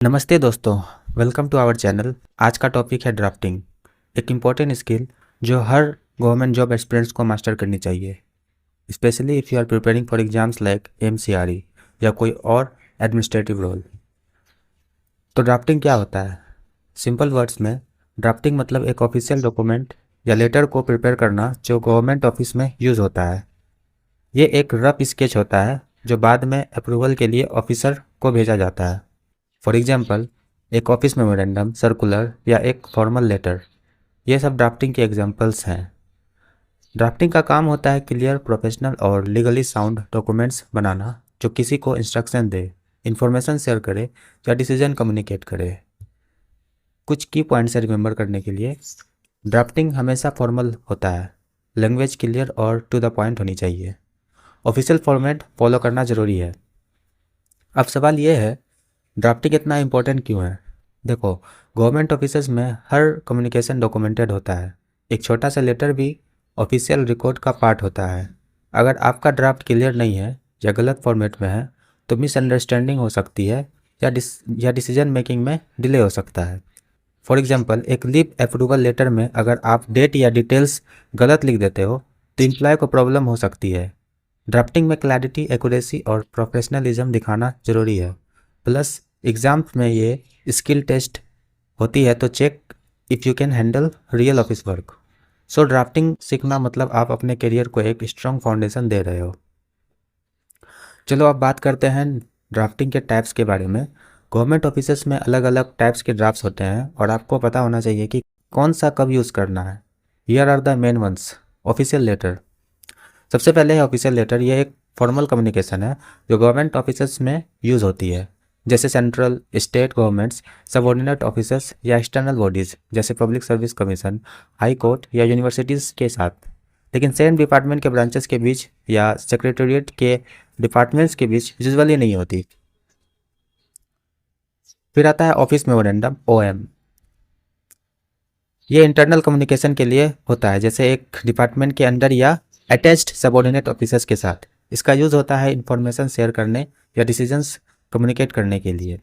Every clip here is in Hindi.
नमस्ते दोस्तों, वेलकम टू आवर चैनल। आज का टॉपिक है ड्राफ्टिंग, एक इम्पॉर्टेंट स्किल जो हर गवर्नमेंट जॉब एस्पिरेंट्स को मास्टर करनी चाहिए, specially if you are preparing for exams like MCRE या कोई और एडमिनिस्ट्रेटिव रोल। तो ड्राफ्टिंग क्या होता है? सिंपल वर्ड्स में ड्राफ्टिंग मतलब एक ऑफिशियल डॉक्यूमेंट या लेटर को प्रिपेयर करना जो गवर्नमेंट ऑफिस में यूज़ होता है। ये एक रफ स्केच होता है जो बाद में अप्रूवल के लिए ऑफिसर को भेजा जाता है। फॉर एग्जाम्पल, एक ऑफिस मेमोरेंडम, सर्कुलर या एक फॉर्मल लेटर, ये सब ड्राफ्टिंग के एग्जाम्पल्स हैं। ड्राफ्टिंग का काम होता है क्लियर, प्रोफेशनल और लीगली साउंड डॉक्यूमेंट्स बनाना जो किसी को इंस्ट्रक्शन दे, इंफॉर्मेशन शेयर करे या डिसीजन कम्युनिकेट करे। कुछ की पॉइंट्स है रिमेंबर करने के लिए। ड्राफ्टिंग हमेशा फॉर्मल होता है, लैंग्वेज क्लियर और टू द पॉइंट होनी चाहिए, ऑफिशियल फॉर्मेट फॉलो करना ज़रूरी है। अब सवाल ये है, ड्राफ्टिंग इतना इम्पोर्टेंट क्यों है? देखो, गवर्नमेंट ऑफिसेज में हर कम्युनिकेशन डॉक्यूमेंटेड होता है। एक छोटा सा लेटर भी ऑफिशियल रिकॉर्ड का पार्ट होता है। अगर आपका ड्राफ्ट क्लियर नहीं है या गलत फॉर्मेट में है तो मिसअंडरस्टैंडिंग हो सकती है या डिसीजन मेकिंग में डिले हो सकता है। फॉर एग्जांपल, एक लीव अप्रूवल लेटर में अगर आप डेट या डिटेल्स गलत लिख देते हो तो एम्प्लॉय को प्रॉब्लम हो सकती है। ड्राफ्टिंग में क्लैरिटी, एक्यूरेसी और प्रोफेशनलिज्म दिखाना जरूरी है। प्लस एग्जाम्स में ये स्किल टेस्ट होती है तो check if you can handle real office work. So drafting सीखना मतलब आप अपने करियर को एक स्ट्रॉन्ग फाउंडेशन दे रहे हो। चलो अब बात करते हैं ड्राफ्टिंग के टाइप्स के बारे में। गवर्नमेंट ऑफिसेस में अलग अलग टाइप्स के ड्राफ्ट्स होते हैं और आपको पता होना चाहिए कि कौन सा कब यूज़ करना है। Here are the main ones. Official letter, सबसे पहले है ऑफिशियल लेटर। ये एक फॉर्मल कम्युनिकेशन है जो गवर्नमेंट ऑफिसेस में यूज़ होती है, जैसे central, state governments, subordinate officers या एक्सटर्नल बॉडीज़ जैसे public service commission, high court या यूनिवर्सिटीज़ के साथ। लेकिन सेम डिपार्टमेंट के ब्रांचेस के बीच या सेक्रेटेरिएट के डिपार्टमेंट्स के बीच यूजुअली नहीं होती। फिर आता है ऑफिस मेमोरेंडम, OM। ये इंटरनल कम्युनिकेशन के लिए होता है, जैसे एक डिपार्टमेंट के अंदर या अटैच्ड सबऑर्डिनेट ऑफिसर्स के साथ। इसका यूज़ होता है इंफॉर्मेशन शेयर करने या डिसीजंस कम्युनिकेट करने के लिए।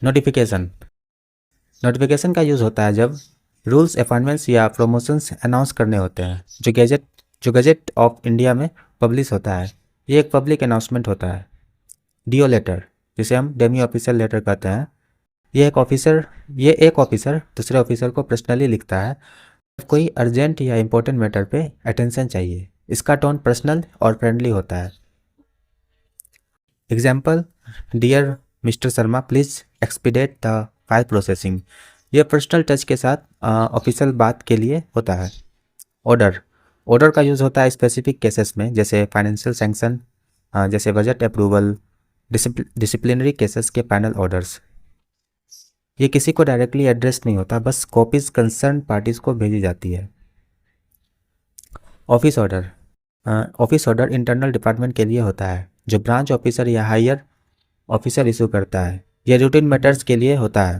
नोटिफिकेशन, नोटिफिकेशन का यूज़ होता है जब रूल्स, अपॉइंटमेंट्स या प्रमोशंस अनाउंस करने होते हैं जो गजेट ऑफ इंडिया में पब्लिश होता है। ये एक पब्लिक अनाउंसमेंट होता है। डीओ लेटर, जिसे हम डेमी ऑफिशियल लेटर कहते हैं, ये एक ऑफिसर दूसरे ऑफिसर को पर्सनली लिखता है जब कोई अर्जेंट या इम्पोर्टेंट मैटर पे अटेंशन चाहिए। इसका टोन पर्सनल और फ्रेंडली होता है। Example, dear mister Sharma, please expedite the file processing. ये पर्सनल टच के साथ ऑफिशियल बात के लिए होता है। ऑर्डर, ऑर्डर का यूज़ होता है स्पेसिफिक केसेस में, जैसे फाइनेंशियल सैंक्शन, जैसे बजट अप्रूवल, डिसिप्लिनरी केसेस के पैनल ऑर्डर्स। ये किसी को डायरेक्टली एड्रेस नहीं होता, बस कॉपीज कंसर्न पार्टीज को भेजी जाती है। Office order, office order internal department के लिए होता है जो ब्रांच ऑफिसर या हायर ऑफिसर इशू करता है। यह रूटीन मैटर्स के लिए होता है।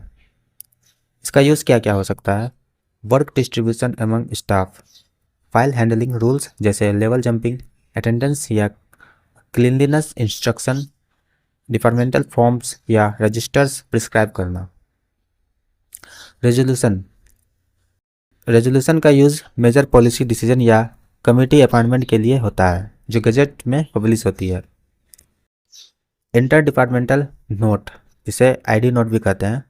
इसका यूज़ क्या क्या हो सकता है? Work distribution among staff, file handling rules जैसे लेवल जंपिंग, अटेंडेंस या क्लीनलीनेस इंस्ट्रक्शन, डिपार्टमेंटल फॉर्म्स या रजिस्टर्स प्रिस्क्राइब करना। रेजोल्यूशन, रेजोल्यूशन का यूज़ मेजर पॉलिसी डिसीजन या कमेटी अपॉइंटमेंट के लिए होता है जो गजट में पब्लिश होती है। इंटर डिपार्टमेंटल नोट, जिसे आईडी नोट भी कहते हैं,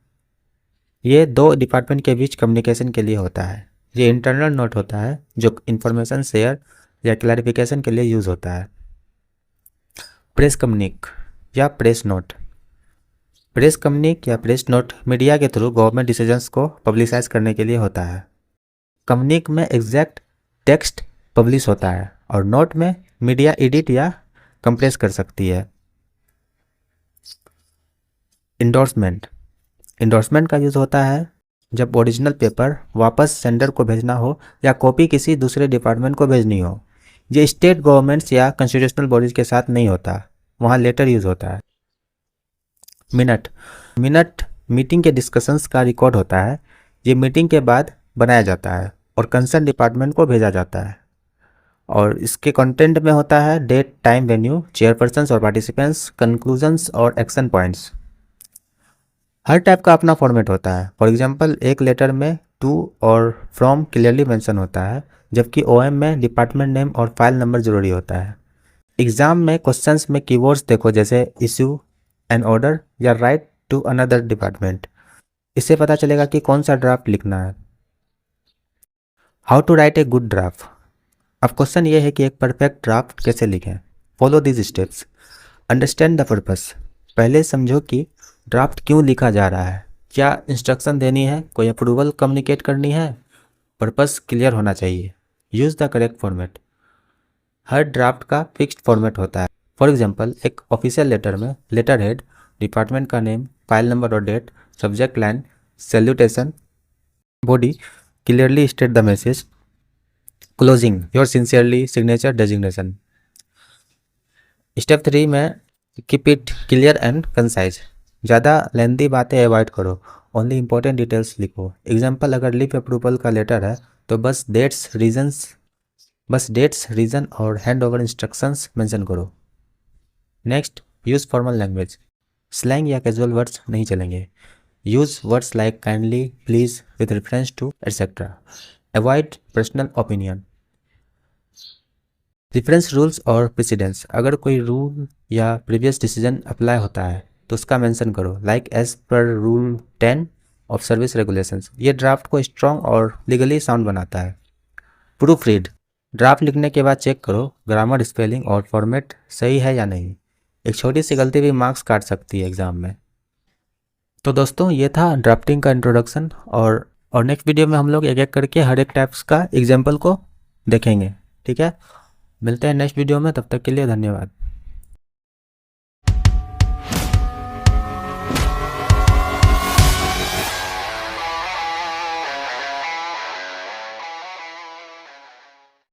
ये दो डिपार्टमेंट के बीच कम्युनिकेशन के लिए होता है। ये इंटरनल नोट होता है जो इंफॉर्मेशन शेयर या क्लैरिफिकेशन के लिए यूज़ होता है। प्रेस कम्युनिक या प्रेस नोट, प्रेस कम्युनिक या प्रेस नोट मीडिया के थ्रू गवर्नमेंट डिसीजंस को पब्लिसाइज करने के लिए होता है। कम्युनिक में एग्जैक्ट टेक्स्ट पब्लिश होता है और नोट में मीडिया एडिट या कंप्रेस कर सकती है। इंडोर्समेंट, इंडोर्समेंट का यूज़ होता है जब ओरिजिनल पेपर वापस सेंडर को भेजना हो या कॉपी किसी दूसरे डिपार्टमेंट को भेजनी हो। ये स्टेट गवर्नमेंट्स या कॉन्स्टिट्यूशनल बॉडीज के साथ नहीं होता, वहाँ लेटर यूज़ होता है। मिनट, मिनट मीटिंग के डिस्कशंस का रिकॉर्ड होता है। ये मीटिंग के बाद बनाया जाता है और कंसर्न डिपार्टमेंट को भेजा जाता है और इसके कंटेंट में होता है डेट, टाइम, वेन्यू, चेयरपर्सन्स और पार्टिसिपेंट्स, कंक्लूजन्स और एक्शन पॉइंट्स। हर टाइप का अपना फॉर्मेट होता है। फॉर एग्जांपल एक लेटर में टू और फ्रॉम क्लियरली मेंशन होता है, जबकि ओएम में डिपार्टमेंट नेम और फाइल नंबर जरूरी होता है। एग्जाम में क्वेश्चंस में कीवर्ड्स देखो, जैसे इशू, एन ऑर्डर या राइट टू अनदर डिपार्टमेंट। इससे पता चलेगा कि कौन सा ड्राफ्ट लिखना है। How to write a good draft. अब क्वेश्चन ये है कि एक परफेक्ट ड्राफ्ट कैसे लिखें। Follow this steps. Understand the purpose. पहले समझो कि ड्राफ्ट क्यों लिखा जा रहा है। क्या इंस्ट्रक्शन देनी है, कोई अप्रूवल कम्युनिकेट करनी है? पर्पस क्लियर होना चाहिए। Use the correct format. हर ड्राफ्ट का फिक्स्ड फॉर्मेट होता है। फॉर एग्जांपल एक ऑफिशियल लेटर में लेटर हेड, डिपार्टमेंट का नेम, फाइल नंबर और date, subject line, salutation, body clearly state the message, closing your sincerely, signature, designation. Step 3 में keep it clear and concise. ज़्यादा लेंथी बातें अवॉइड करो, ओनली इंपॉर्टेंट डिटेल्स लिखो। एग्जाम्पल अगर लीव अप्रूवल का लेटर है तो बस डेट्स रीजन और हैंड ओवर इंस्ट्रक्शंस मेंशन करो। Next, use formal language. Slang या कैजुअल वर्ड्स नहीं चलेंगे। Use words like kindly, please with reference to etcetera. Avoid personal opinion. Reference rules और प्रेसिडेंस। अगर कोई रूल या प्रीवियस डिसीजन अप्लाई होता है तो उसका मेंशन करो, like as per rule 10 of service regulations. ये ड्राफ्ट को स्ट्रॉन्ग और लीगली साउंड बनाता है। Proof read. ड्राफ्ट लिखने के बाद चेक करो ग्रामर, स्पेलिंग और फॉर्मेट सही है या नहीं। एक छोटी सी गलती भी मार्क्स काट सकती है एग्जाम में। तो दोस्तों ये था ड्राफ्टिंग का इंट्रोडक्शन, और नेक्स्ट वीडियो में हम लोग एक एक करके हर एक टाइप्स का एग्जाम्पल को देखेंगे। ठीक है, मिलते हैं नेक्स्ट वीडियो में, तब तक के लिए धन्यवाद।